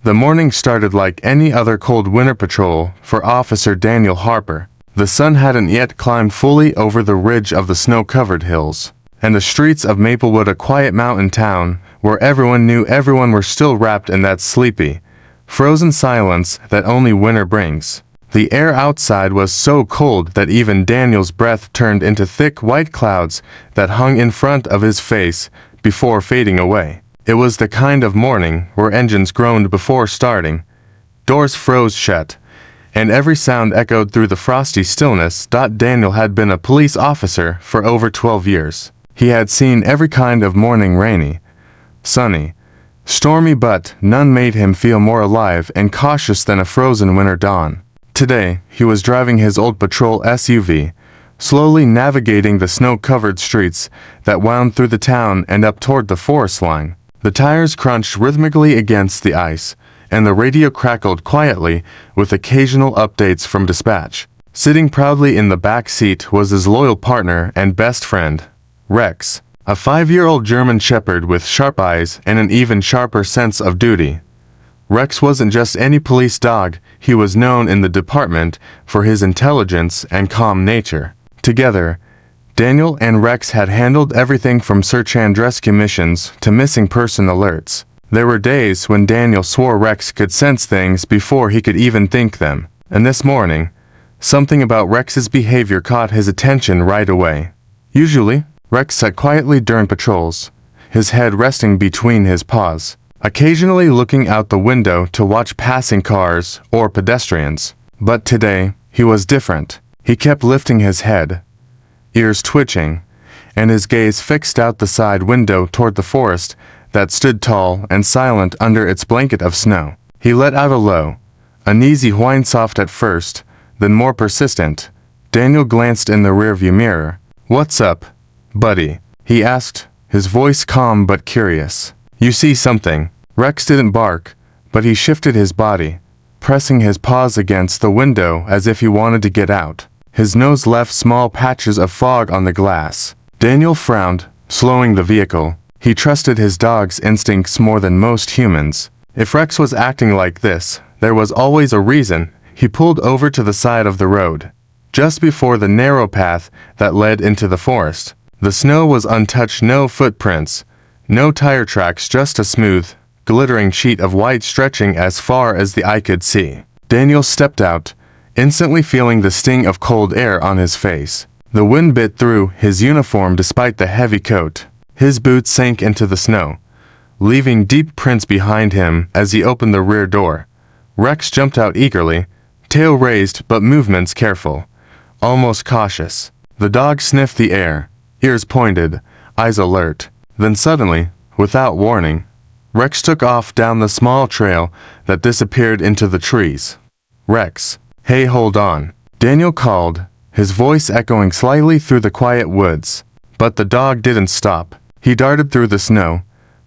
The morning started like any other cold winter patrol for Officer Daniel Harper. The sun hadn't yet climbed fully over the ridge of the snow-covered hills, and the streets of Maplewood, a quiet mountain town where everyone knew everyone, were still wrapped in that sleepy, frozen silence that only winter brings. The air outside was so cold that even Daniel's breath turned into thick white clouds that hung in front of his face before fading away. It was the kind of morning where engines groaned before starting, doors froze shut, and every sound echoed through the frosty stillness. Daniel had been a police officer for over 12 years. He had seen every kind of morning, rainy, sunny, stormy, but none made him feel more alive and cautious than a frozen winter dawn. Today, he was driving his old patrol SUV, slowly navigating the snow-covered streets that wound through the town and up toward the forest line. The tires crunched rhythmically against the ice, and the radio crackled quietly with occasional updates from dispatch. Sitting proudly in the back seat was his loyal partner and best friend, Rex, a 5-year-old German Shepherd with sharp eyes and an even sharper sense of duty. Rex wasn't just any police dog, he was known in the department for his intelligence and calm nature. Together, Daniel and Rex had handled everything from search and rescue missions to missing person alerts. There were days when Daniel swore Rex could sense things before he could even think them, and this morning, something about Rex's behavior caught his attention right away. Usually, Rex sat quietly during patrols, his head resting between his paws, occasionally looking out the window to watch passing cars or pedestrians. But today, he was different. He kept lifting his head, ears twitching, and his gaze fixed out the side window toward the forest that stood tall and silent under its blanket of snow. He let out a low, uneasy whine, soft at first, then more persistent. Daniel glanced in the rearview mirror. "What's up, buddy?" he asked, his voice calm but curious. "You see something?" Rex didn't bark, but he shifted his body, pressing his paws against the window as if he wanted to get out. His nose left small patches of fog on the glass. Daniel frowned, slowing the vehicle. He trusted his dog's instincts more than most humans. If Rex was acting like this, there was always a reason. He pulled over to the side of the road, just before the narrow path that led into the forest. The snow was untouched, no footprints, no tire tracks, just a smooth, glittering sheet of white stretching as far as the eye could see. Daniel stepped out, instantly feeling the sting of cold air on his face. The wind bit through his uniform despite the heavy coat. His boots sank into the snow, leaving deep prints behind him as he opened the rear door. Rex jumped out eagerly, tail raised but movements careful, almost cautious. The dog sniffed the air, ears pointed, eyes alert. Then suddenly, without warning, Rex took off down the small trail that disappeared into the trees. "Rex, hey, hold on," Daniel called, his voice echoing slightly through the quiet woods. But the dog didn't stop. He darted through the snow,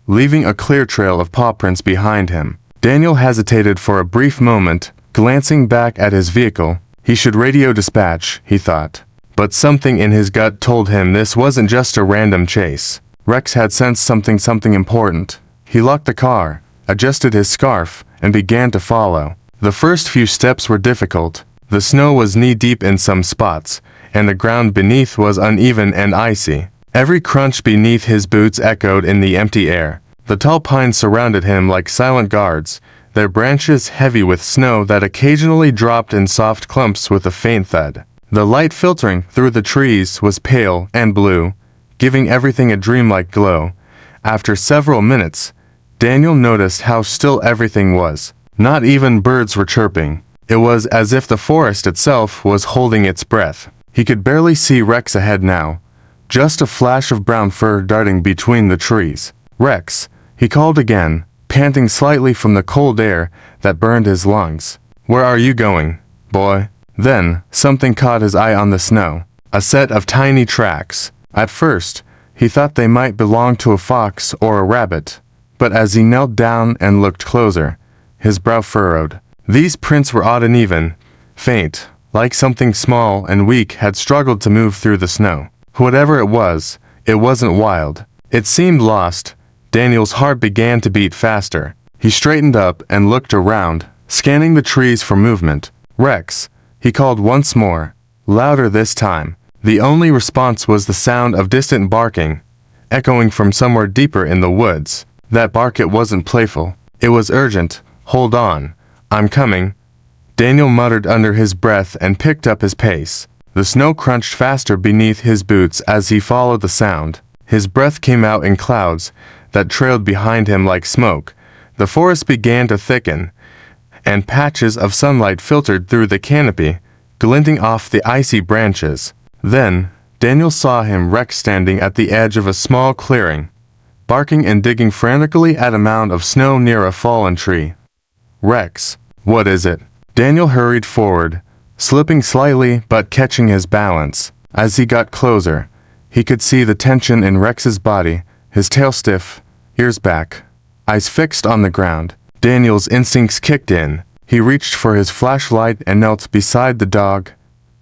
leaving a clear trail of paw prints behind him. Daniel hesitated for a brief moment, glancing back at his vehicle. He should radio dispatch, he thought. But something in his gut told him this wasn't just a random chase. Rex had sensed something important. He locked the car, adjusted his scarf, and began to follow. The first few steps were difficult. The snow was knee-deep in some spots, and the ground beneath was uneven and icy. Every crunch beneath his boots echoed in the empty air. The tall pines surrounded him like silent guards, their branches heavy with snow that occasionally dropped in soft clumps with a faint thud. The light filtering through the trees was pale and blue, giving everything a dreamlike glow. After several minutes, Daniel noticed how still everything was. Not even birds were chirping. It was as if the forest itself was holding its breath. He could barely see Rex ahead now, just a flash of brown fur darting between the trees. "Rex," he called again, panting slightly from the cold air that burned his lungs. "Where are you going, boy?" Then, something caught his eye on the snow. A set of tiny tracks. At first, he thought they might belong to a fox or a rabbit, but as he knelt down and looked closer, his brow furrowed. These prints were odd and even, faint, like something small and weak had struggled to move through the snow. Whatever it was, it wasn't wild. It seemed lost. Daniel's heart began to beat faster. He straightened up and looked around, scanning the trees for movement. "Rex," he called once more, louder this time. The only response was the sound of distant barking, echoing from somewhere deeper in the woods. That bark, it wasn't playful. It was urgent. "Hold on. I'm coming." Daniel muttered under his breath and picked up his pace. The snow crunched faster beneath his boots as he followed the sound. His breath came out in clouds that trailed behind him like smoke. The forest began to thicken, and patches of sunlight filtered through the canopy, glinting off the icy branches. Then, Daniel saw him, Rex, standing at the edge of a small clearing, barking and digging frantically at a mound of snow near a fallen tree. "Rex, what is it?" Daniel hurried forward, slipping slightly but catching his balance. As he got closer, he could see the tension in Rex's body, his tail stiff, ears back, eyes fixed on the ground. Daniel's instincts kicked in. He reached for his flashlight and knelt beside the dog,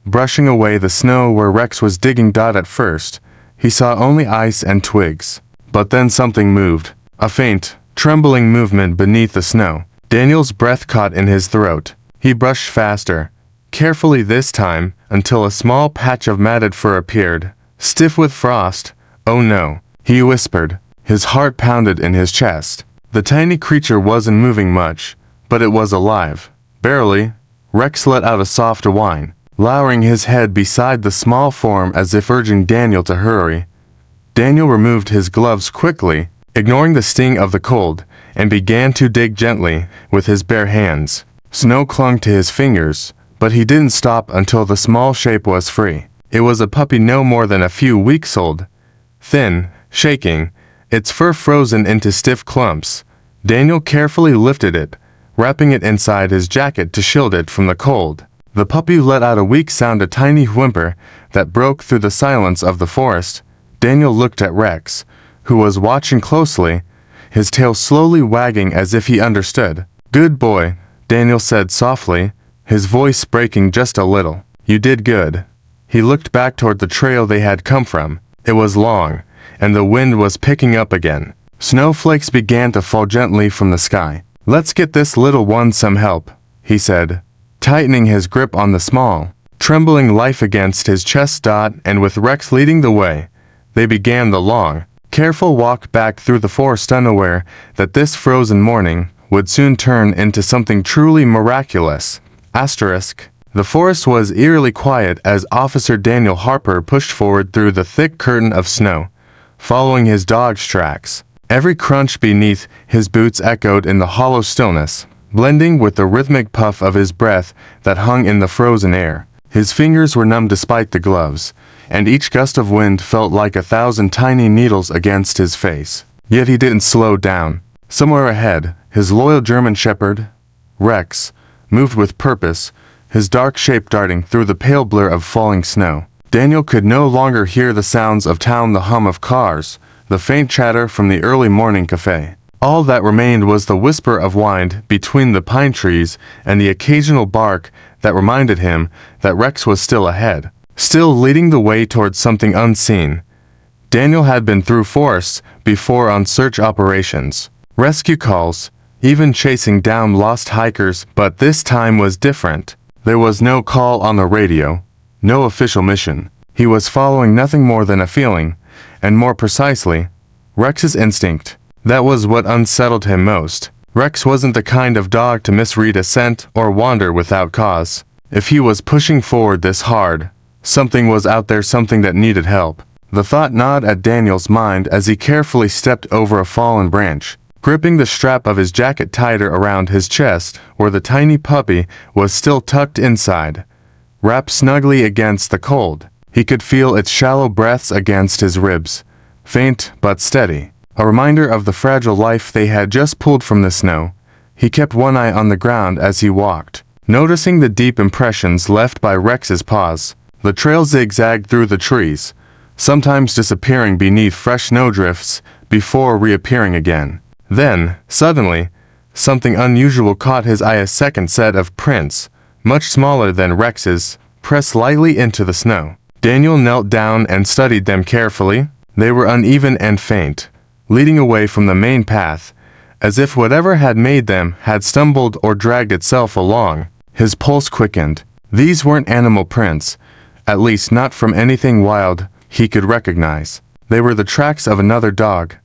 brushing away the snow where Rex was digging. At first, he saw only ice and twigs. But then something moved, a faint, trembling movement beneath the snow. Daniel's breath caught in his throat. He brushed faster, carefully this time, until a small patch of matted fur appeared, stiff with frost. "Oh no," he whispered. His heart pounded in his chest. The tiny creature wasn't moving much, but it was alive. Barely. Rex let out a soft whine, lowering his head beside the small form as if urging Daniel to hurry. Daniel removed his gloves quickly, ignoring the sting of the cold, and began to dig gently with his bare hands. Snow clung to his fingers, but he didn't stop until the small shape was free. It was a puppy no more than a few weeks old, thin, shaking, its fur frozen into stiff clumps. Daniel carefully lifted it, wrapping it inside his jacket to shield it from the cold. The puppy let out a weak sound, a tiny whimper that broke through the silence of the forest. Daniel looked at Rex, who was watching closely, his tail slowly wagging as if he understood. "Good boy," Daniel said softly, his voice breaking just a little. "You did good." He looked back toward the trail they had come from. It was long, and the wind was picking up again. Snowflakes began to fall gently from the sky. "Let's get this little one some help," he said, tightening his grip on the small, trembling life against his chest. And with Rex leading the way, they began the long, careful walk back through the forest, unaware that this frozen morning would soon turn into something truly miraculous. The forest was eerily quiet as Officer Daniel Harper pushed forward through the thick curtain of snow, following his dog's tracks. Every crunch beneath his boots echoed in the hollow stillness, blending with the rhythmic puff of his breath that hung in the frozen air. His fingers were numb despite the gloves, and each gust of wind felt like 1,000 tiny needles against his face. Yet he didn't slow down. Somewhere ahead, his loyal German shepherd, Rex, moved with purpose, his dark shape darting through the pale blur of falling snow. Daniel could no longer hear the sounds of town, the hum of cars, the faint chatter from the early morning cafe. All that remained was the whisper of wind between the pine trees and the occasional bark that reminded him that Rex was still ahead, still leading the way towards something unseen. Daniel had been through forests before on search operations, rescue calls, even chasing down lost hikers, but this time was different. There was no call on the radio, no official mission. He was following nothing more than a feeling, and more precisely, Rex's instinct. That was what unsettled him most. Rex wasn't the kind of dog to misread a scent or wander without cause. If he was pushing forward this hard, something was out there, something that needed help. The thought gnawed at Daniel's mind as he carefully stepped over a fallen branch, gripping the strap of his jacket tighter around his chest, where the tiny puppy was still tucked inside, wrapped snugly against the cold. He could feel its shallow breaths against his ribs, faint but steady, a reminder of the fragile life they had just pulled from the snow. He kept one eye on the ground as he walked, noticing the deep impressions left by Rex's paws. The trail zigzagged through the trees, sometimes disappearing beneath fresh snowdrifts before reappearing again. Then, suddenly, something unusual caught his eye. A second set of prints, much smaller than Rex's, pressed lightly into the snow. Daniel knelt down and studied them carefully. They were uneven and faint, leading away from the main path, as if whatever had made them had stumbled or dragged itself along. His pulse quickened. These weren't animal prints, at least not from anything wild he could recognize. They were the tracks of another dog.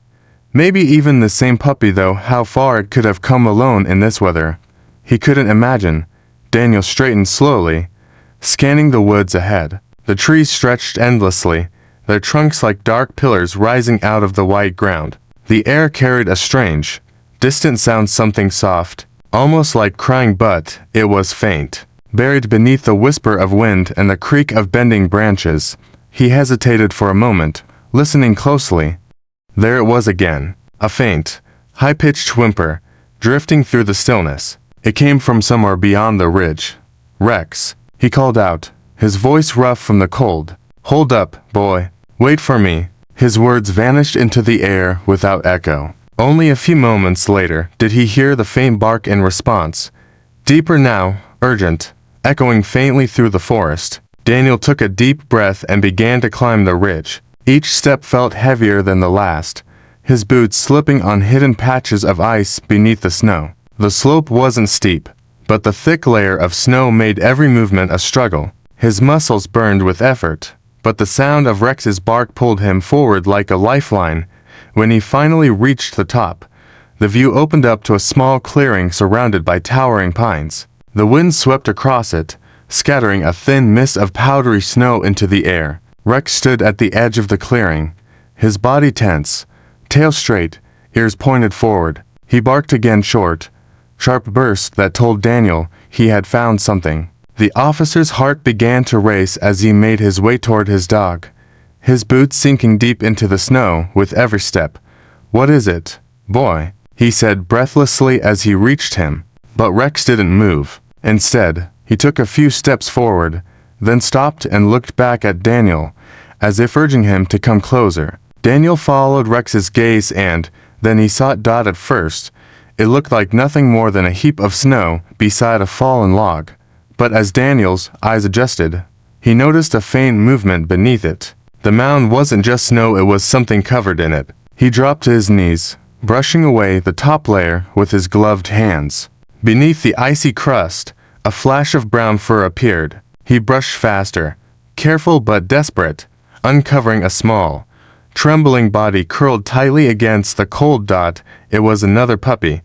Maybe even the same puppy, though how far it could have come alone in this weather, he couldn't imagine. Daniel straightened slowly, scanning the woods ahead. The trees stretched endlessly, their trunks like dark pillars rising out of the white ground. The air carried a strange, distant sound, something soft, almost like crying, but it was faint. Buried beneath the whisper of wind and the creak of bending branches, he hesitated for a moment, listening closely. There it was again, a faint, high-pitched whimper, drifting through the stillness. It came from somewhere beyond the ridge. "Rex," he called out, his voice rough from the cold. "Hold up, boy. Wait for me." His words vanished into the air without echo. Only a few moments later did he hear the faint bark in response. Deeper now, urgent, echoing faintly through the forest. Daniel took a deep breath and began to climb the ridge. Each step felt heavier than the last, his boots slipping on hidden patches of ice beneath the snow. The slope wasn't steep, but the thick layer of snow made every movement a struggle. His muscles burned with effort, but the sound of Rex's bark pulled him forward like a lifeline. When he finally reached the top, the view opened up to a small clearing surrounded by towering pines. The wind swept across it, scattering a thin mist of powdery snow into the air. Rex stood at the edge of the clearing, his body tense, tail straight, ears pointed forward. He barked again, short, sharp bursts that told Daniel he had found something. The officer's heart began to race as he made his way toward his dog, his boots sinking deep into the snow with every step. "What is it, boy?" he said breathlessly as he reached him. But Rex didn't move. Instead, he took a few steps forward, then stopped and looked back at Daniel, as if urging him to come closer. Daniel followed Rex's gaze, and then he saw Dot. At first, it looked like nothing more than a heap of snow beside a fallen log. But as Daniel's eyes adjusted, he noticed a faint movement beneath it. The mound wasn't just snow, it was something covered in it. He dropped to his knees, brushing away the top layer with his gloved hands. Beneath the icy crust, a flash of brown fur appeared. He brushed faster, careful but desperate, uncovering a small, trembling body curled tightly against the cold. Dot. It was another puppy.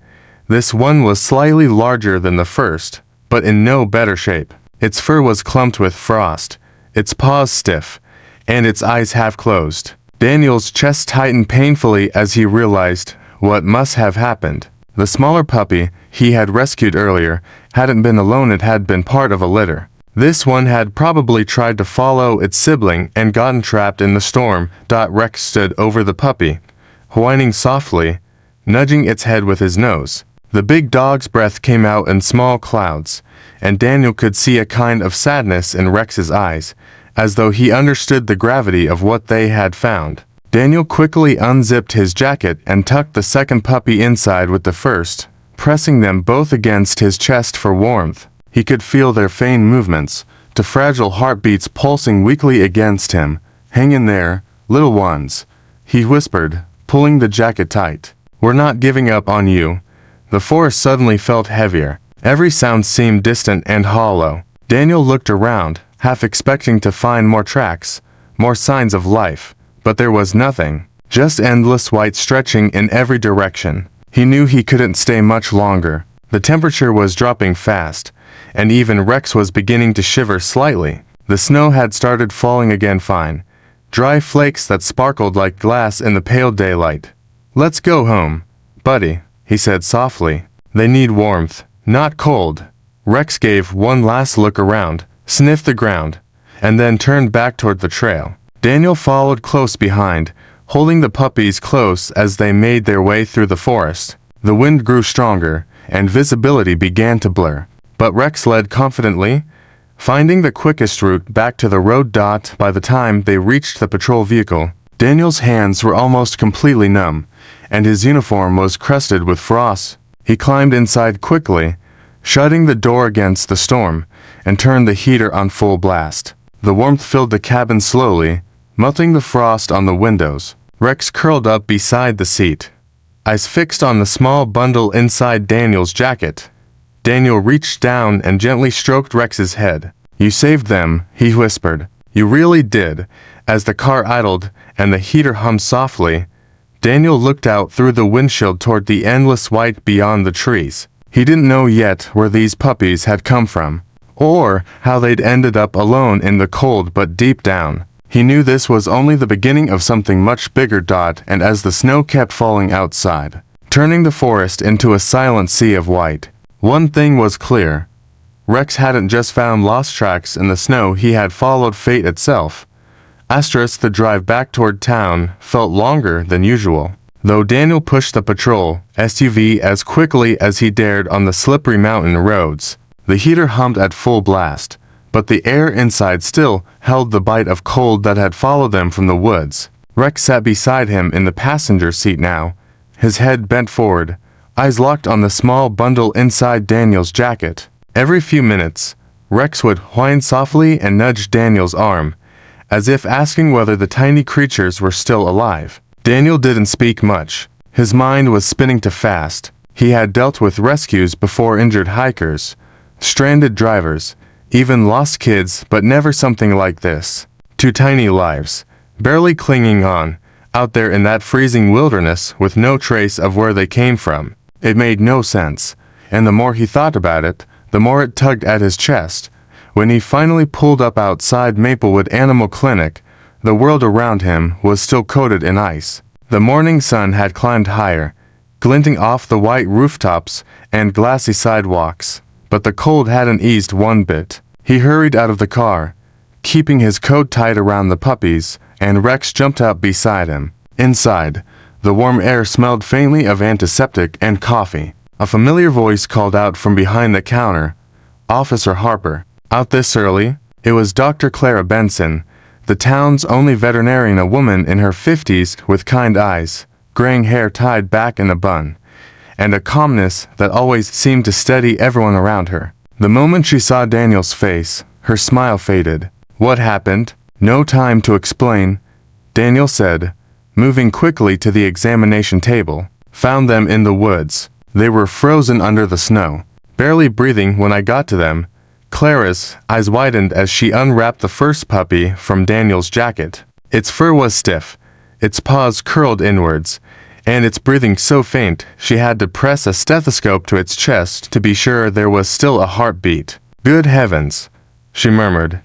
This one was slightly larger than the first, but in no better shape. Its fur was clumped with frost, its paws stiff, and its eyes half closed. Daniel's chest tightened painfully as he realized what must have happened. The smaller puppy he had rescued earlier hadn't been alone, it had been part of a litter. This one had probably tried to follow its sibling and gotten trapped in the storm. Rex stood over the puppy, whining softly, nudging its head with his nose. The big dog's breath came out in small clouds, and Daniel could see a kind of sadness in Rex's eyes, as though he understood the gravity of what they had found. Daniel quickly unzipped his jacket and tucked the second puppy inside with the first, pressing them both against his chest for warmth. He could feel their faint movements, the fragile heartbeats pulsing weakly against him. "Hang in there, little ones," he whispered, pulling the jacket tight. "We're not giving up on you." The forest suddenly felt heavier. Every sound seemed distant and hollow. Daniel looked around, half expecting to find more tracks, more signs of life. But there was nothing, just endless white stretching in every direction. He knew he couldn't stay much longer. The temperature was dropping fast, and even Rex was beginning to shiver slightly. The snow had started falling again, fine, dry flakes that sparkled like glass in the pale daylight. "Let's go home, buddy," he said softly. "They need warmth, not cold." Rex gave one last look around, sniffed the ground, and then turned back toward the trail. Daniel followed close behind, holding the puppies close as they made their way through the forest. The wind grew stronger, and visibility began to blur. But Rex led confidently, finding the quickest route back to the road. By the time they reached the patrol vehicle, Daniel's hands were almost completely numb, and his uniform was crusted with frost. He climbed inside quickly, shutting the door against the storm, and turned the heater on full blast. The warmth filled the cabin slowly, melting the frost on the windows. Rex curled up beside the seat, eyes fixed on the small bundle inside Daniel's jacket. Daniel reached down and gently stroked Rex's head. "You saved them," he whispered. "You really did." As the car idled and the heater hummed softly, Daniel looked out through the windshield toward the endless white beyond the trees. He didn't know yet where these puppies had come from, or how they'd ended up alone in the cold, but deep down, he knew this was only the beginning of something much bigger. And as the snow kept falling outside, turning the forest into a silent sea of white, one thing was clear. Rex hadn't just found lost tracks in the snow, he had followed fate itself. The drive back toward town felt longer than usual. Though Daniel pushed the patrol SUV as quickly as he dared on the slippery mountain roads, the heater hummed at full blast, but the air inside still held the bite of cold that had followed them from the woods. Rex sat beside him in the passenger seat now, his head bent forward, eyes locked on the small bundle inside Daniel's jacket. Every few minutes, Rex would whine softly and nudge Daniel's arm, as if asking whether the tiny creatures were still alive. Daniel didn't speak much. His mind was spinning too fast. He had dealt with rescues before, injured hikers, stranded drivers, even lost kids, but never something like this. 2 tiny lives, barely clinging on, out there in that freezing wilderness with no trace of where they came from. It made no sense, and the more he thought about it, the more it tugged at his chest. When he finally pulled up outside Maplewood Animal Clinic, the world around him was still coated in ice. The morning sun had climbed higher, glinting off the white rooftops and glassy sidewalks, but the cold hadn't eased one bit. He hurried out of the car, keeping his coat tight around the puppies, and Rex jumped out beside him. Inside, the warm air smelled faintly of antiseptic and coffee. A familiar voice called out from behind the counter, "Officer Harper, out this early?" It was Dr. Clara Benson, the town's only veterinarian, a woman in her 50s with kind eyes, graying hair tied back in a bun, and a calmness that always seemed to steady everyone around her. The moment she saw Daniel's face, her smile faded. "What happened?" "No time to explain," Daniel said, moving quickly to the examination table. "Found them in the woods. They were frozen under the snow, barely breathing when I got to them." Clara's eyes widened as she unwrapped the first puppy from Daniel's jacket. Its fur was stiff, its paws curled inwards, and its breathing so faint she had to press a stethoscope to its chest to be sure there was still a heartbeat. "Good heavens," she murmured,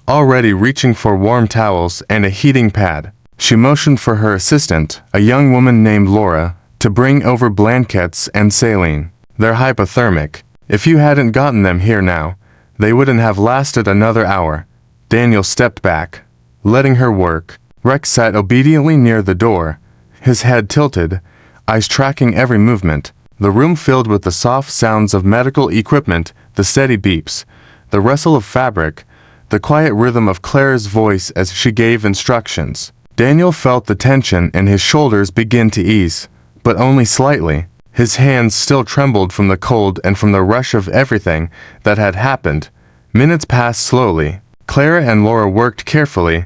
already reaching for warm towels and a heating pad. She motioned for her assistant, a young woman named Laura, to bring over blankets and saline. "They're hypothermic. If you hadn't gotten them here now, they wouldn't have lasted another hour." Daniel stepped back, letting her work. Rex sat obediently near the door, his head tilted, eyes tracking every movement. The room filled with the soft sounds of medical equipment, the steady beeps, the rustle of fabric, the quiet rhythm of Clara's voice as she gave instructions. Daniel felt the tension in his shoulders begin to ease, but only slightly. His hands still trembled from the cold and from the rush of everything that had happened. Minutes passed slowly. Clara and Laura worked carefully,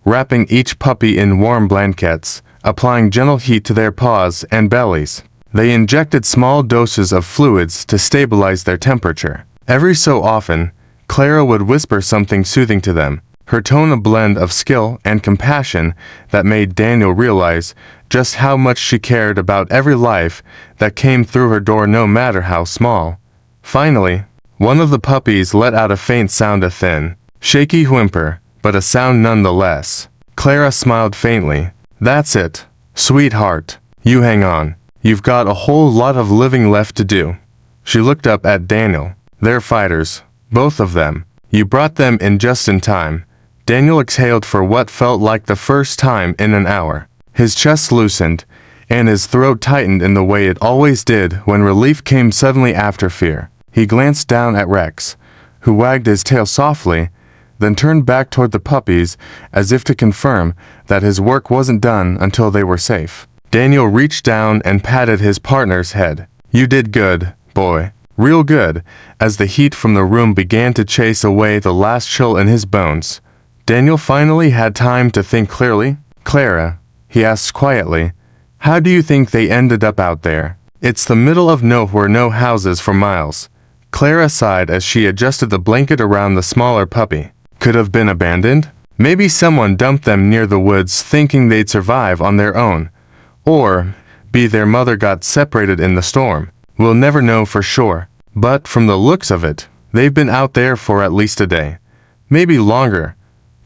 wrapping each puppy in warm blankets, applying gentle heat to their paws and bellies. They injected small doses of fluids to stabilize their temperature. Every so often, Clara would whisper something soothing to them, her tone a blend of skill and compassion that made Daniel realize just how much she cared about every life that came through her door, no matter how small. Finally, one of the puppies let out a faint sound, a thin, shaky whimper, but a sound nonetheless. Clara smiled faintly. "That's it, sweetheart. You hang on. You've got a whole lot of living left to do." She looked up at Daniel. "They're fighters, both of them. You brought them in just in time." Daniel exhaled for what felt like the first time in an hour. His chest loosened, and his throat tightened in the way it always did when relief came suddenly after fear. He glanced down at Rex, who wagged his tail softly, then turned back toward the puppies as if to confirm that his work wasn't done until they were safe. Daniel reached down and patted his partner's head. "You did good, boy. Real good," as the heat from the room began to chase away the last chill in his bones. Daniel finally had time to think clearly. "Clara," he asked quietly, How do you think they ended up out there? It's the middle of nowhere, no houses for miles. Clara sighed as she adjusted the blanket around the smaller puppy. Could have been abandoned? Maybe someone dumped them near the woods thinking they'd survive on their own. Or, B, their mother got separated in the storm. We'll never know for sure. But from the looks of it, they've been out there for at least a day. Maybe longer.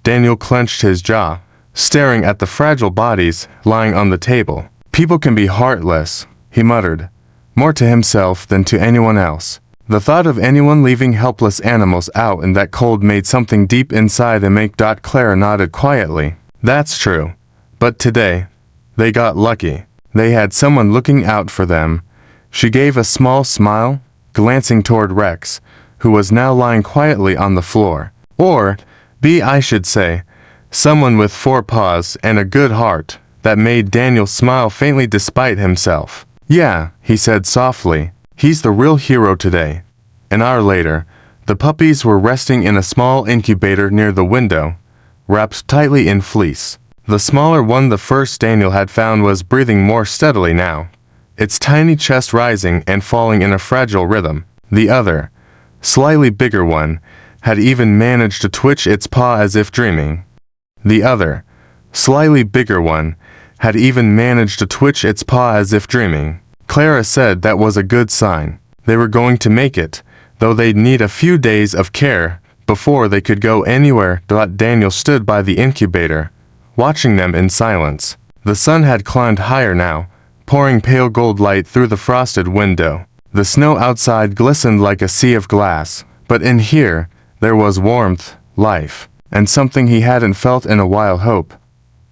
Daniel clenched his jaw, staring at the fragile bodies lying on the table. People can be heartless, he muttered, more to himself than to anyone else. The thought of anyone leaving helpless animals out in that cold made something deep inside him ache. Clara nodded quietly. That's true. But today, they got lucky. They had someone looking out for them. She gave a small smile, glancing toward Rex, who was now lying quietly on the floor. Or, B, I should say, someone with 4 paws and a good heart. That made Daniel smile faintly despite himself. Yeah, he said softly. He's the real hero today. An hour later, the puppies were resting in a small incubator near the window, wrapped tightly in fleece. The smaller one, the first Daniel had found, was breathing more steadily now, its tiny chest rising and falling in a fragile rhythm. The other, slightly bigger one, had even managed to twitch its paw as if dreaming. The other, slightly bigger one, had even managed to twitch its paw as if dreaming. Clara said that was a good sign. They were going to make it, though they'd need a few days of care before they could go anywhere. Daniel stood by the incubator, watching them in silence. The sun had climbed higher now, pouring pale gold light through the frosted window. The snow outside glistened like a sea of glass, but in here, there was warmth, life, and something he hadn't felt in a while: hope.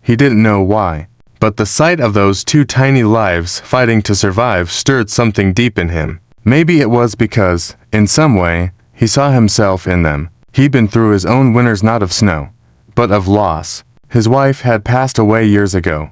He didn't know why, but the sight of those 2 tiny lives fighting to survive stirred something deep in him. Maybe it was because, in some way, he saw himself in them. He'd been through his own winters, not of snow, but of loss. His wife had passed away years ago,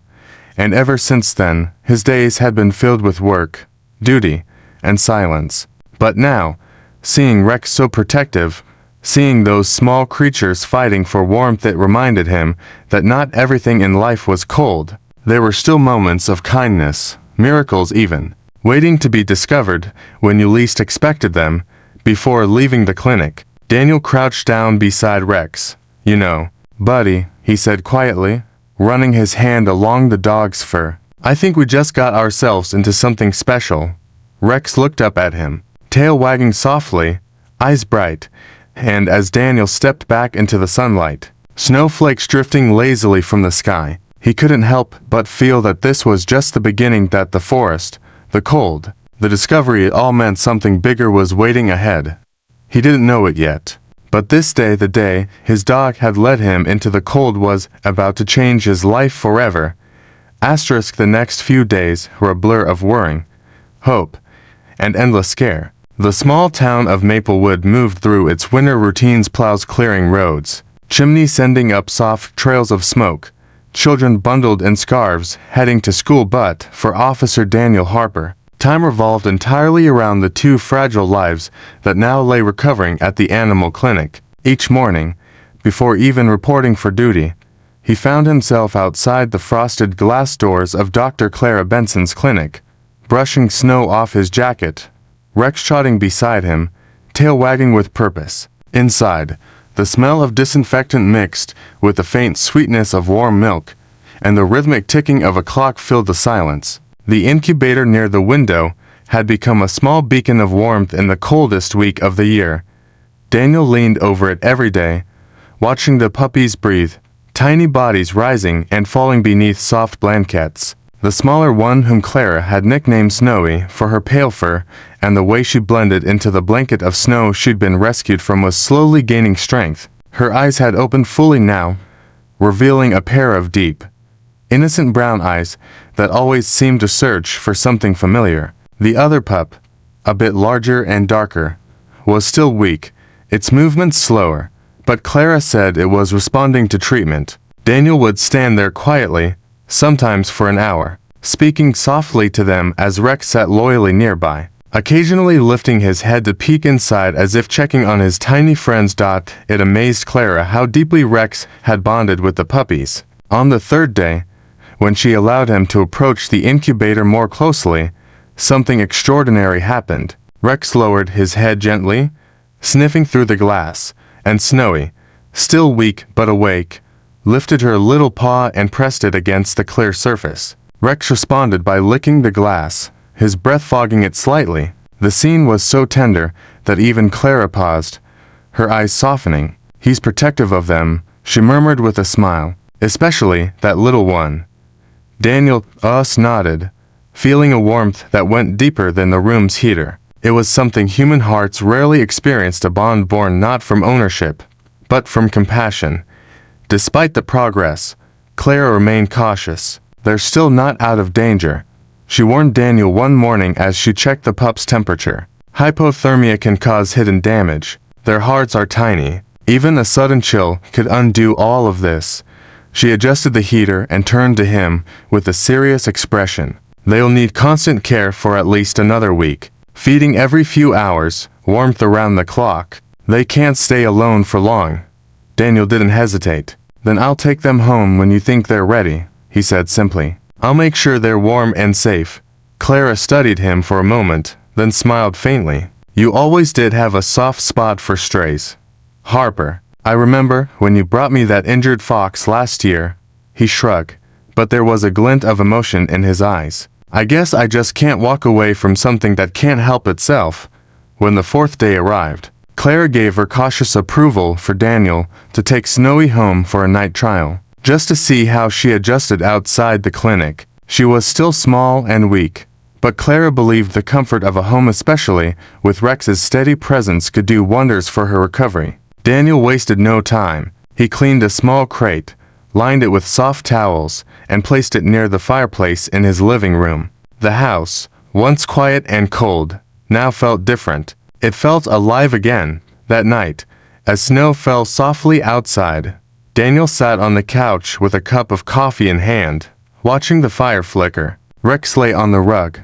and ever since then, his days had been filled with work, duty, and silence. But now, seeing Rex so protective, seeing those small creatures fighting for warmth, it reminded him that not everything in life was cold. There were still moments of kindness, miracles even, waiting to be discovered when you least expected them. Before leaving the clinic, Daniel crouched down beside Rex. You know, buddy, he said quietly, running his hand along the dog's fur, I think we just got ourselves into something special. Rex looked up at him, tail wagging softly, eyes bright, and as Daniel stepped back into the sunlight, snowflakes drifting lazily from the sky, he couldn't help but feel that this was just the beginning, that the forest, the cold, the discovery, it all meant something bigger was waiting ahead. He didn't know it yet, but this day, the day his dog had led him into the cold, was about to change his life forever. The next few days were a blur of worrying, hope, and endless scare. The small town of Maplewood moved through its winter routines, plows clearing roads, chimneys sending up soft trails of smoke, children bundled in scarves heading to school. But for Officer Daniel Harper, time revolved entirely around the 2 fragile lives that now lay recovering at the animal clinic. Each morning, before even reporting for duty, he found himself outside the frosted glass doors of Dr. Clara Benson's clinic, brushing snow off his jacket, Rex trotting beside him, tail wagging with purpose. Inside, the smell of disinfectant mixed with the faint sweetness of warm milk, and the rhythmic ticking of a clock filled the silence. The incubator near the window had become a small beacon of warmth in the coldest week of the year. Daniel leaned over it every day, watching the puppies breathe, tiny bodies rising and falling beneath soft blankets. The smaller one, whom Clara had nicknamed Snowy for her pale fur and the way she blended into the blanket of snow she'd been rescued from, was slowly gaining strength. Her eyes had opened fully now, revealing a pair of deep, innocent brown eyes that always seemed to search for something familiar. The other pup, a bit larger and darker, was still weak, its movements slower, but Clara said it was responding to treatment. Daniel would stand there quietly, sometimes for an hour, speaking softly to them as Rex sat loyally nearby, occasionally lifting his head to peek inside as if checking on his tiny friends. It amazed Clara how deeply Rex had bonded with the puppies. On the 3rd day, When she allowed him to approach the incubator more closely, something extraordinary happened. Rex lowered his head gently, sniffing through the glass, and Snowy, still weak but awake, lifted her little paw and pressed it against the clear surface. Rex responded by licking the glass, his breath fogging it slightly. The scene was so tender that even Clara paused, her eyes softening. "He's protective of them," she murmured with a smile. "Especially that little one." Daniel nodded, feeling a warmth that went deeper than the room's heater. It was something human hearts rarely experienced, a bond born not from ownership, but from compassion. Despite the progress, Clara remained cautious. "They're still not out of danger," she warned Daniel one morning as she checked the pup's temperature. "Hypothermia can cause hidden damage. Their hearts are tiny. Even a sudden chill could undo all of this." She adjusted the heater and turned to him with a serious expression. "They'll need constant care for at least another week. Feeding every few hours, warmth around the clock. They can't stay alone for long." Daniel didn't hesitate. "Then I'll take them home when you think they're ready," he said simply. "I'll make sure they're warm and safe." Clara studied him for a moment, then smiled faintly. "You always did have a soft spot for strays, Harper. I remember when you brought me that injured fox last year." He shrugged, but there was a glint of emotion in his eyes. "I guess I just can't walk away from something that can't help itself." When the fourth day arrived, Clara gave her cautious approval for Daniel to take Snowy home for a night trial, just to see how she adjusted outside the clinic. She was still small and weak, but Clara believed the comfort of a home, especially with Rex's steady presence, could do wonders for her recovery. Daniel wasted no time. He cleaned a small crate, lined it with soft towels, and placed it near the fireplace in his living room. The house, once quiet and cold, now felt different. It felt alive again. That night, as snow fell softly outside, Daniel sat on the couch with a cup of coffee in hand, watching the fire flicker. Rex lay on the rug,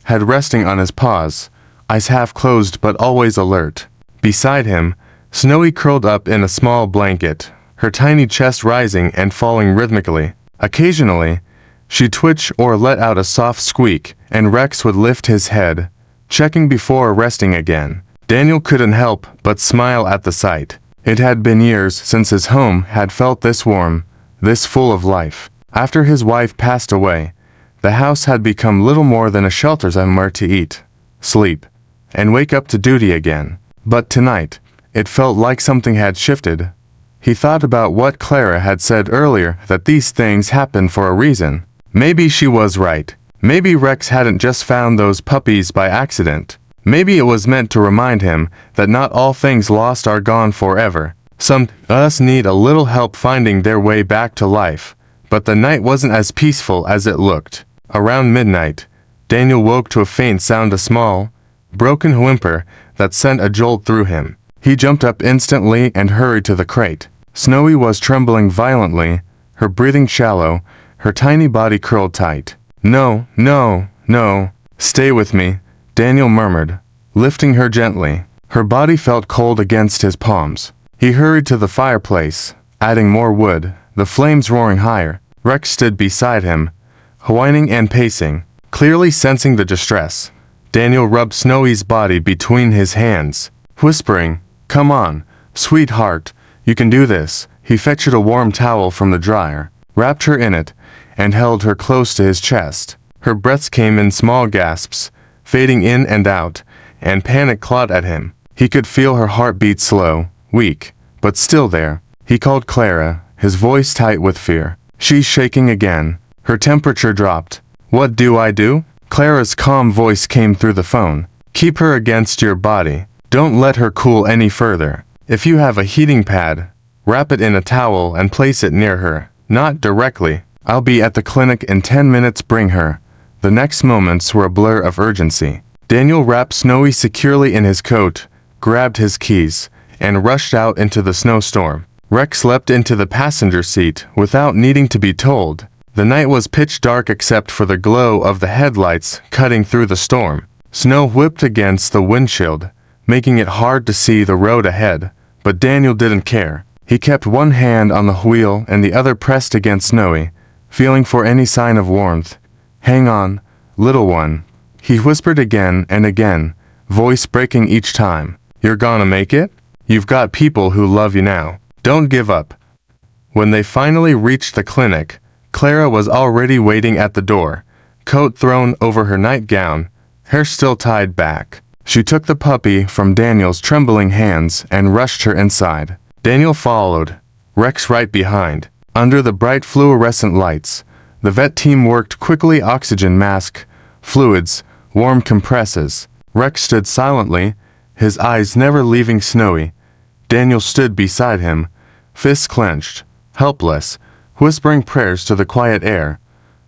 head resting on his paws, eyes half closed but always alert. Beside him, Snowy curled up in a small blanket, her tiny chest rising and falling rhythmically. Occasionally, she'd twitch or let out a soft squeak, and Rex would lift his head, checking before resting again. Daniel couldn't help but smile at the sight. It had been years since his home had felt this warm, this full of life. After his wife passed away, the house had become little more than a shelter, somewhere to eat, sleep, and wake up to duty again. But tonight, it felt like something had shifted. He thought about what Clara had said earlier, that these things happen for a reason. Maybe she was right. Maybe Rex hadn't just found those puppies by accident. Maybe it was meant to remind him that not all things lost are gone forever. Some of us need a little help finding their way back to life. But the night wasn't as peaceful as it looked. Around midnight, Daniel woke to a faint sound, a small, broken whimper that sent a jolt through him. He jumped up instantly and hurried to the crate. Snowy was trembling violently, her breathing shallow, her tiny body curled tight. "No, no, no, stay with me," Daniel murmured, lifting her gently. Her body felt cold against his palms. He hurried to the fireplace, adding more wood, the flames roaring higher. Rex stood beside him, whining and pacing, clearly sensing the distress. Daniel rubbed Snowy's body between his hands, whispering, "Come on, sweetheart, you can do this." He fetched a warm towel from the dryer, wrapped her in it, and held her close to his chest. Her breaths came in small gasps, fading in and out, and panic clawed at him. He could feel her heartbeat, slow, weak, but still there. He called Clara, his voice tight with fear. She's shaking again. Her temperature dropped. "What do I do?" Clara's calm voice came through the phone. "Keep her against your body. Don't let her cool any further. If you have a heating pad, wrap it in a towel and place it near her. Not directly. I'll be at the clinic in 10 minutes. Bring her." The next moments were a blur of urgency. Daniel wrapped Snowy securely in his coat, grabbed his keys, and rushed out into the snowstorm. Rex leapt into the passenger seat without needing to be told. The night was pitch dark except for the glow of the headlights cutting through the storm. Snow whipped against the windshield, making it hard to see the road ahead, but Daniel didn't care. He kept one hand on the wheel and the other pressed against Snowy, feeling for any sign of warmth. "Hang on, little one," he whispered again and again, voice breaking each time. "You're gonna make it? You've got people who love you now. Don't give up." When they finally reached the clinic, Clara was already waiting at the door, coat thrown over her nightgown, hair still tied back. She took the puppy from Daniel's trembling hands and rushed her inside. Daniel followed, Rex right behind. Under the bright fluorescent lights, the vet team worked quickly. Oxygen mask, fluids, warm compresses. Rex stood silently, his eyes never leaving Snowy. Daniel stood beside him, fists clenched, helpless, whispering prayers to the quiet air.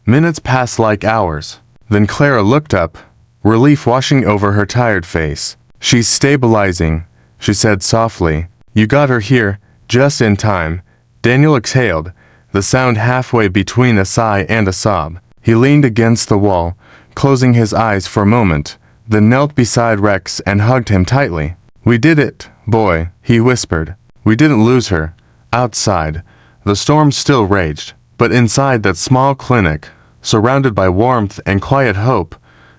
Minutes passed like hours. Then Clara looked up, relief washing over her tired face. "She's stabilizing," she said softly. "You got her here, just in time." Daniel exhaled, the sound halfway between a sigh and a sob. He leaned against the wall, closing his eyes for a moment, then knelt beside Rex and hugged him tightly. "We did it, boy," he whispered. "We didn't lose her." Outside, the storm still raged, but inside that small clinic, surrounded by warmth and quiet hope,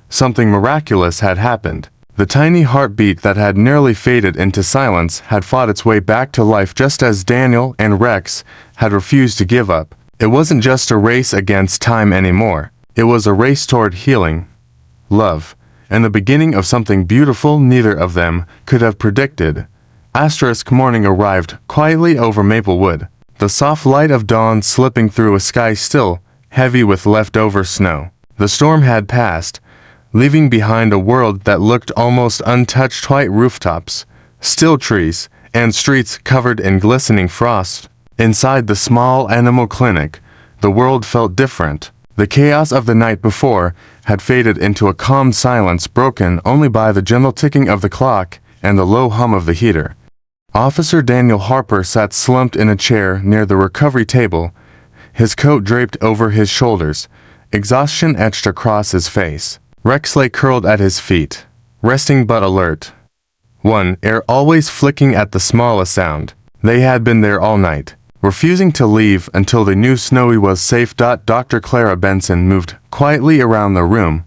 something miraculous had happened. The tiny heartbeat that had nearly faded into silence had fought its way back to life just as Daniel and Rex had refused to give up. It wasn't just a race against time anymore. It was a race toward healing, love, and the beginning of something beautiful neither of them could have predicted. Morning arrived quietly over Maplewood, the soft light of dawn slipping through a sky still heavy with leftover snow. The storm had passed, leaving behind a world that looked almost untouched. White rooftops, still trees, and streets covered in glistening frost. Inside the small animal clinic, the world felt different. The chaos of the night before had faded into a calm silence broken only by the gentle ticking of the clock and the low hum of the heater. Officer Daniel Harper sat slumped in a chair near the recovery table, his coat draped over his shoulders, exhaustion etched across his face. Rex lay curled at his feet, resting but alert. One ear always flicking at the smallest sound. They had been there all night, refusing to leave until they knew Snowy was safe. Dr. Clara Benson moved quietly around the room,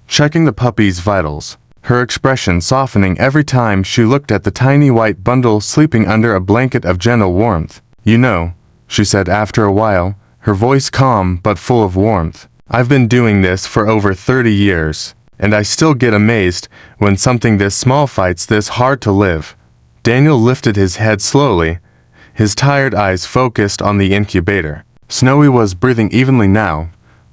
checking the puppy's vitals, her expression softening every time she looked at the tiny white bundle sleeping under a blanket of gentle warmth. "You know," she said after a while, her voice calm but full of warmth, "I've been doing this for over 30 years, and I still get amazed when something this small fights this hard to live." Daniel lifted his head slowly, his tired eyes focused on the incubator. Snowy was breathing evenly now,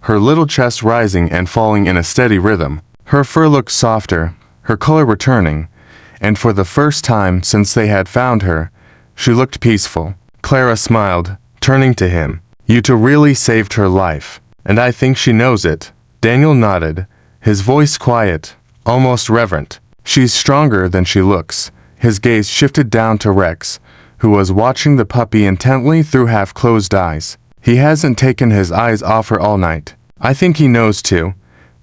her little chest rising and falling in a steady rhythm. Her fur looked softer, her color returning, and for the first time since they had found her, she looked peaceful. Clara smiled, turning to him. "You two really saved her life, and I think she knows it." Daniel nodded, his voice quiet, almost reverent. "She's stronger than she looks." His gaze shifted down to Rex, who was watching the puppy intently through half-closed eyes. "He hasn't taken his eyes off her all night. I think he knows too."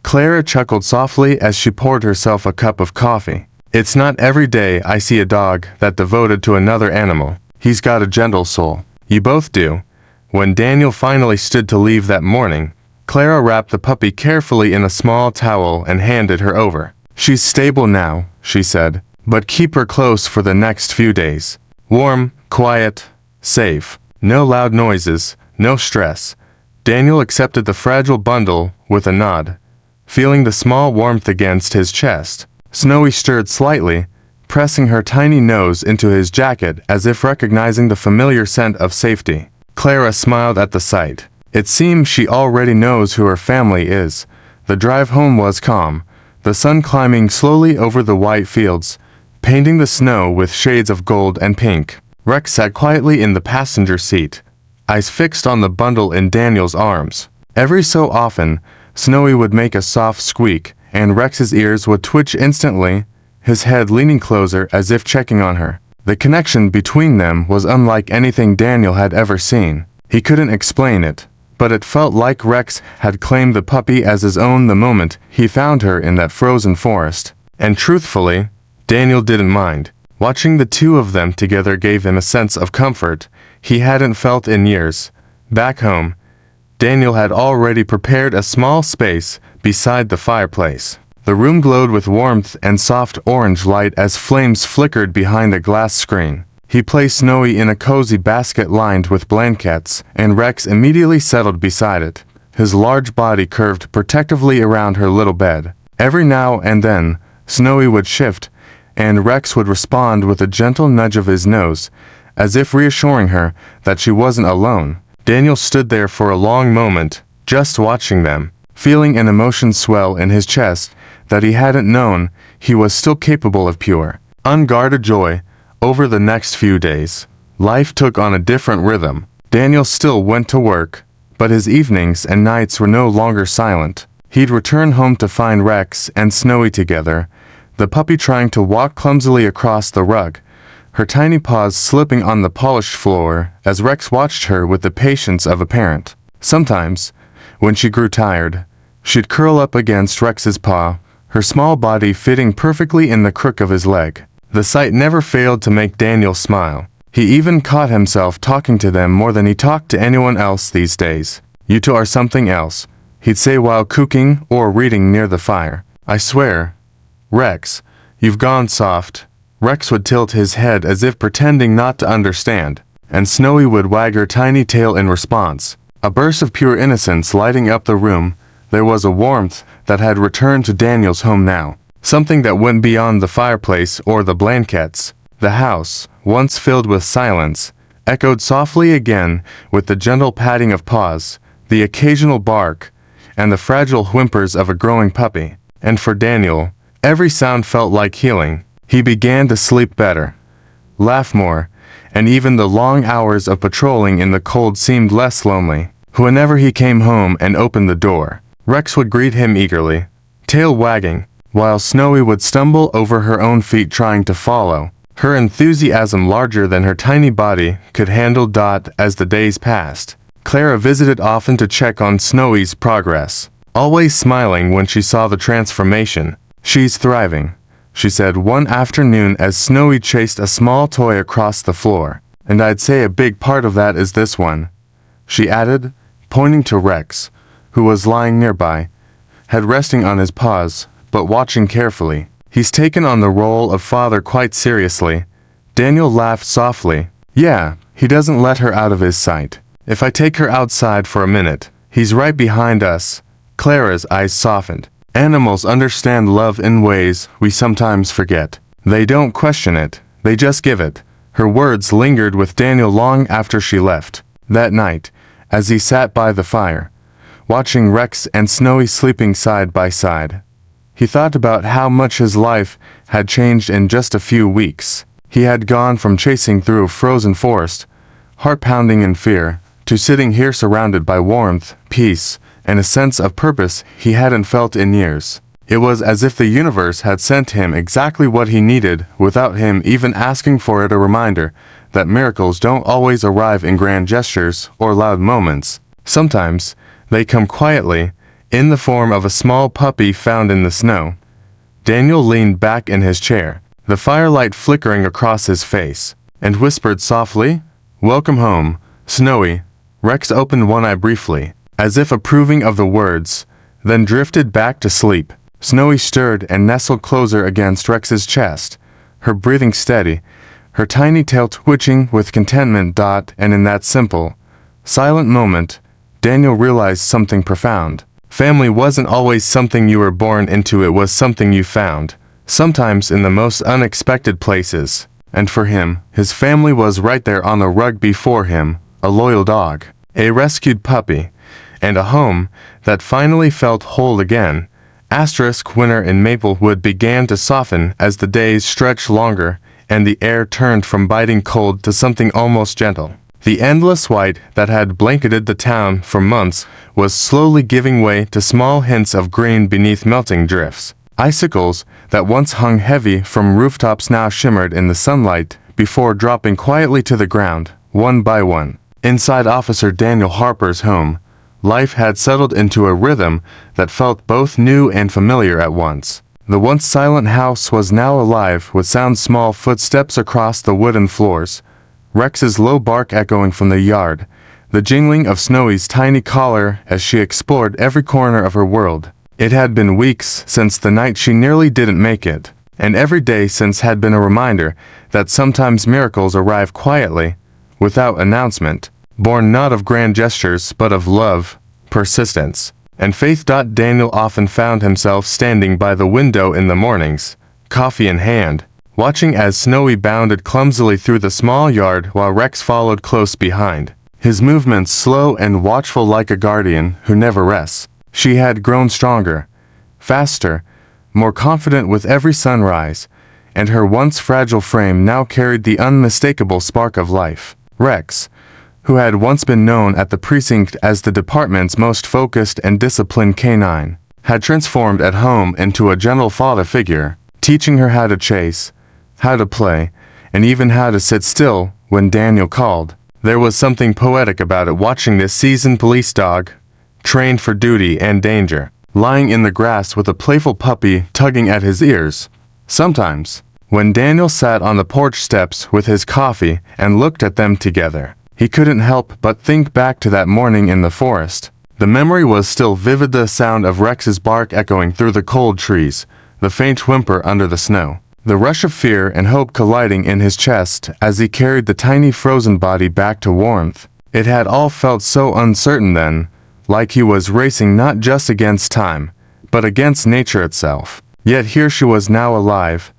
Clara chuckled softly as she poured herself a cup of coffee. "It's not every day I see a dog that devoted to another animal. He's got a gentle soul." "You both do." When Daniel finally stood to leave that morning, Clara wrapped the puppy carefully in a small towel and handed her over. "She's stable now," she said, "but keep her close for the next few days. Warm, quiet, safe. No loud noises, no stress." Daniel accepted the fragile bundle with a nod, feeling the small warmth against his chest. Snowy stirred slightly, pressing her tiny nose into his jacket as if recognizing the familiar scent of safety. Clara smiled at the sight. It seems she already knows who her family is. The drive home was calm, the sun climbing slowly over the white fields, painting the snow with shades of gold and pink. Rex sat quietly in the passenger seat, eyes fixed on the bundle in Daniel's arms. Every so often, Snowy would make a soft squeak, and Rex's ears would twitch instantly, his head leaning closer as if checking on her. The connection between them was unlike anything Daniel had ever seen. He couldn't explain it, but it felt like Rex had claimed the puppy as his own the moment he found her in that frozen forest. And truthfully, Daniel didn't mind. Watching the two of them together gave him a sense of comfort he hadn't felt in years. Back home, Daniel had already prepared a small space beside the fireplace. The room glowed with warmth and soft orange light as flames flickered behind a glass screen. He placed Snowy in a cozy basket lined with blankets, and Rex immediately settled beside it, his large body curved protectively around her little bed. Every now and then, Snowy would shift, and Rex would respond with a gentle nudge of his nose, as if reassuring her that she wasn't alone. Daniel stood there for a long moment, just watching them, feeling an emotion swell in his chest that he hadn't known he was still capable of pure, unguarded joy. Over the next few days, life took on a different rhythm. Daniel still went to work, but his evenings and nights were no longer silent. He'd return home to find Rex and Snowy together, the puppy trying to walk clumsily across the rug, her tiny paws slipping on the polished floor as Rex watched her with the patience of a parent. Sometimes, when she grew tired, she'd curl up against Rex's paw, her small body fitting perfectly in the crook of his leg. The sight never failed to make Daniel smile. He even caught himself talking to them more than he talked to anyone else these days. "You two are something else," he'd say while cooking or reading near the fire. "I swear, Rex, you've gone soft." Rex would tilt his head as if pretending not to understand, and Snowy would wag her tiny tail in response. A burst of pure innocence lighting up the room. There was a warmth that had returned to Daniel's home now, something that went beyond the fireplace or the blankets. The house, once filled with silence, echoed softly again with the gentle patting of paws, the occasional bark, and the fragile whimpers of a growing puppy. And for Daniel, every sound felt like healing. He began to sleep better, laugh more, and even the long hours of patrolling in the cold seemed less lonely. Whenever he came home and opened the door, Rex would greet him eagerly, tail wagging, while Snowy would stumble over her own feet trying to follow, her enthusiasm larger than her tiny body could handle. As the days passed, Clara visited often to check on Snowy's progress, always smiling when she saw the transformation. "She's thriving," she said one afternoon as Snowy chased a small toy across the floor. "And I'd say a big part of that is this one," she added, pointing to Rex, who was lying nearby, head resting on his paws, but watching carefully. "He's taken on the role of father quite seriously." Daniel laughed softly. "Yeah, he doesn't let her out of his sight. If I take her outside for a minute, he's right behind us." Clara's eyes softened. "Animals understand love in ways we sometimes forget. They don't question it, they just give it." Her words lingered with Daniel long after she left. That night, as he sat by the fire, watching Rex and Snowy sleeping side by side, he thought about how much his life had changed in just a few weeks. He had gone from chasing through a frozen forest, heart pounding in fear, to sitting here surrounded by warmth, peace, and a sense of purpose he hadn't felt in years. It was as if the universe had sent him exactly what he needed without him even asking for it, a reminder that miracles don't always arrive in grand gestures or loud moments. Sometimes, they come quietly, in the form of a small puppy found in the snow. Daniel leaned back in his chair, the firelight flickering across his face, and whispered softly, "Welcome home, Snowy." Rex opened one eye briefly, as if approving of the words, then drifted back to sleep. Snowy stirred and nestled closer against Rex's chest, her breathing steady, her tiny tail twitching with contentment. And in that simple, silent moment, Daniel realized something profound. Family wasn't always something you were born into, it was something you found, sometimes in the most unexpected places. And for him, his family was right there on the rug before him, a loyal dog, a rescued puppy, and a home that finally felt whole again. Winter in Maplewood began to soften as the days stretched longer and the air turned from biting cold to something almost gentle. The endless white that had blanketed the town for months was slowly giving way to small hints of green beneath melting drifts. Icicles that once hung heavy from rooftops now shimmered in the sunlight before dropping quietly to the ground, one by one. Inside Officer Daniel Harper's home, life had settled into a rhythm that felt both new and familiar at once. The once silent house was now alive with small footsteps across the wooden floors, Rex's low bark echoing from the yard, the jingling of Snowy's tiny collar as she explored every corner of her world. It had been weeks since the night she nearly didn't make it, and every day since had been a reminder that sometimes miracles arrive quietly, without announcement, born not of grand gestures but of love, persistence, and faith. Daniel often found himself standing by the window in the mornings, coffee in hand, watching as Snowy bounded clumsily through the small yard while Rex followed close behind, his movements slow and watchful like a guardian who never rests. She had grown stronger, faster, more confident with every sunrise, and her once fragile frame now carried the unmistakable spark of life. Rex, who had once been known at the precinct as the department's most focused and disciplined canine, had transformed at home into a gentle father figure, teaching her how to chase, how to play, and even how to sit still when Daniel called. There was something poetic about it, watching this seasoned police dog, trained for duty and danger, lying in the grass with a playful puppy tugging at his ears. Sometimes, when Daniel sat on the porch steps with his coffee and looked at them together, he couldn't help but think back to that morning in the forest. The memory was still vivid, the sound of Rex's bark echoing through the cold trees, the faint whimper under the snow, the rush of fear and hope colliding in his chest as he carried the tiny frozen body back to warmth. It had all felt so uncertain then, like he was racing not just against time, but against nature itself. Yet here she was now, alive,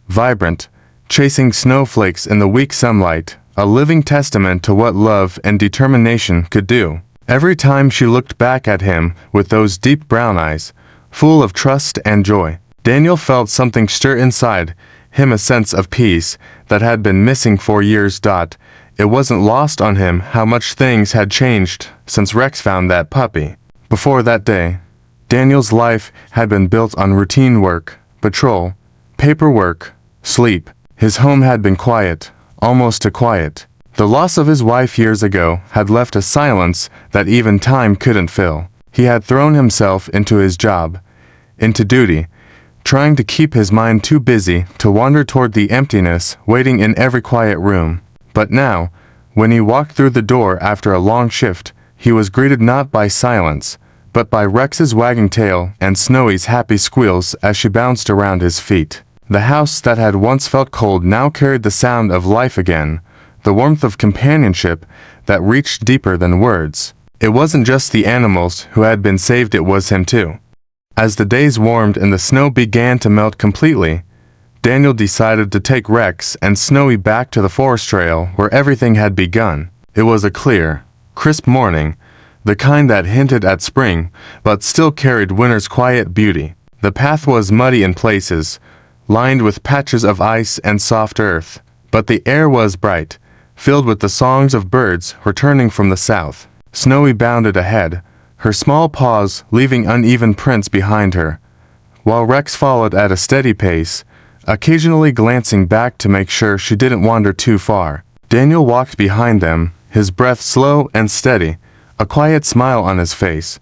vibrant, chasing snowflakes in the weak sunlight, a living testament to what love and determination could do. Every time she looked back at him with those deep brown eyes, full of trust and joy, Daniel felt something stir inside him, a sense of peace that had been missing for years. It wasn't lost on him how much things had changed since Rex found that puppy. Before that day, Daniel's life had been built on routine work, patrol, paperwork, sleep. His home had been quiet, almost too quiet. The loss of his wife years ago had left a silence that even time couldn't fill. He had thrown himself into his job, into duty, trying to keep his mind too busy to wander toward the emptiness waiting in every quiet room. But now, when he walked through the door after a long shift, he was greeted not by silence, but by Rex's wagging tail and Snowy's happy squeals as she bounced around his feet. The house that had once felt cold now carried the sound of life again, the warmth of companionship that reached deeper than words. It wasn't just the animals who had been saved, it was him too. As the days warmed and the snow began to melt completely, Daniel decided to take Rex and Snowy back to the forest trail where everything had begun. It was a clear, crisp morning, the kind that hinted at spring but still carried winter's quiet beauty. The path was muddy in places, lined with patches of ice and soft earth, but the air was bright, filled with the songs of birds returning from the south. Snowy bounded ahead, her small paws leaving uneven prints behind her, while Rex followed at a steady pace, occasionally glancing back to make sure she didn't wander too far. Daniel walked behind them, his breath slow and steady, a quiet smile on his face.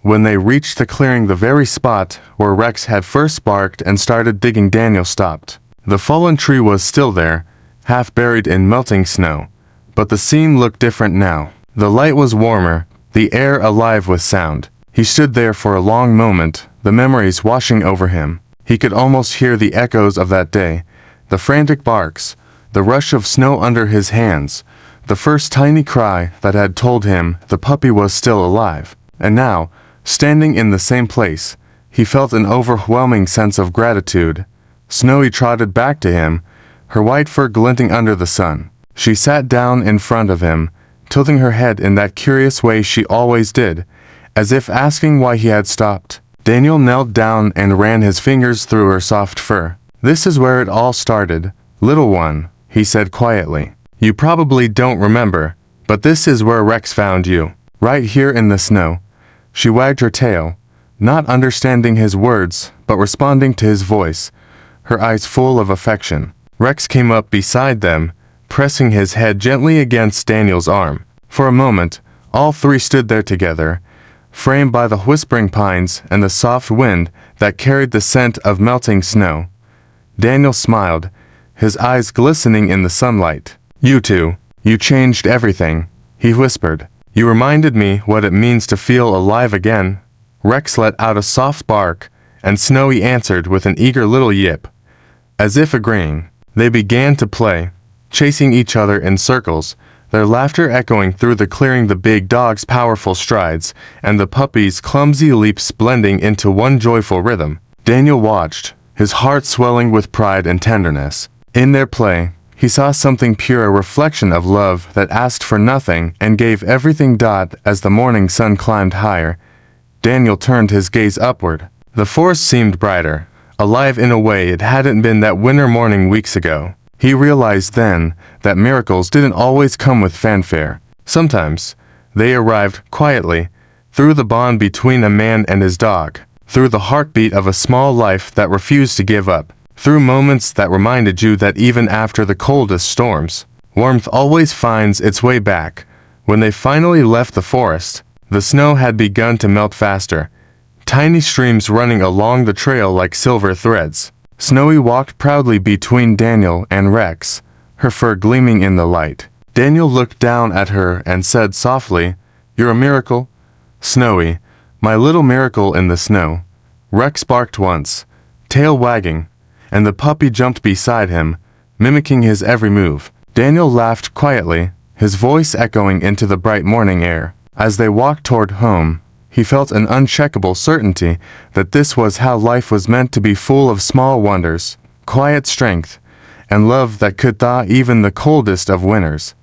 When they reached the clearing, the very spot where Rex had first barked and started digging, Daniel stopped. The fallen tree was still there, half buried in melting snow, but the scene looked different now. The light was warmer, the air alive with sound. He stood there for a long moment, the memories washing over him. He could almost hear the echoes of that day, the frantic barks, the rush of snow under his hands, the first tiny cry that had told him the puppy was still alive. And now, standing in the same place, he felt an overwhelming sense of gratitude. Snowy trotted back to him, her white fur glinting under the sun. She sat down in front of him, tilting her head in that curious way she always did, as if asking why he had stopped. Daniel knelt down and ran his fingers through her soft fur. "This is where it all started, little one," he said quietly. "You probably don't remember, but this is where Rex found you, right here in the snow." She wagged her tail, not understanding his words, but responding to his voice, her eyes full of affection. Rex came up beside them, pressing his head gently against Daniel's arm. For a moment, all three stood there together, framed by the whispering pines and the soft wind that carried the scent of melting snow. Daniel smiled, his eyes glistening in the sunlight. "You two, you changed everything," he whispered. You reminded me what it means to feel alive again. Rex let out a soft bark, and Snowy answered with an eager little yip. As if agreeing, they began to play, chasing each other in circles, their laughter echoing through the clearing, the big dog's powerful strides and the puppy's clumsy leaps blending into one joyful rhythm. Daniel watched, his heart swelling with pride and tenderness. In their play, he saw something pure, a reflection of love that asked for nothing and gave everything. As the morning sun climbed higher, Daniel turned his gaze upward. The forest seemed brighter, alive in a way it hadn't been that winter morning weeks ago. He realized then that miracles didn't always come with fanfare. Sometimes, they arrived quietly, through the bond between a man and his dog, through the heartbeat of a small life that refused to give up, through moments that reminded you that even after the coldest storms, warmth always finds its way back. When they finally left the forest, the snow had begun to melt faster, tiny streams running along the trail like silver threads. Snowy walked proudly between Daniel and Rex, her fur gleaming in the light. Daniel looked down at her and said softly, "You're a miracle, Snowy, my little miracle in the snow." Rex barked once, tail wagging, and the puppy jumped beside him, mimicking his every move. Daniel laughed quietly, his voice echoing into the bright morning air. As they walked toward home, he felt an unshakable certainty that this was how life was meant to be, full of small wonders, quiet strength, and love that could thaw even the coldest of winters.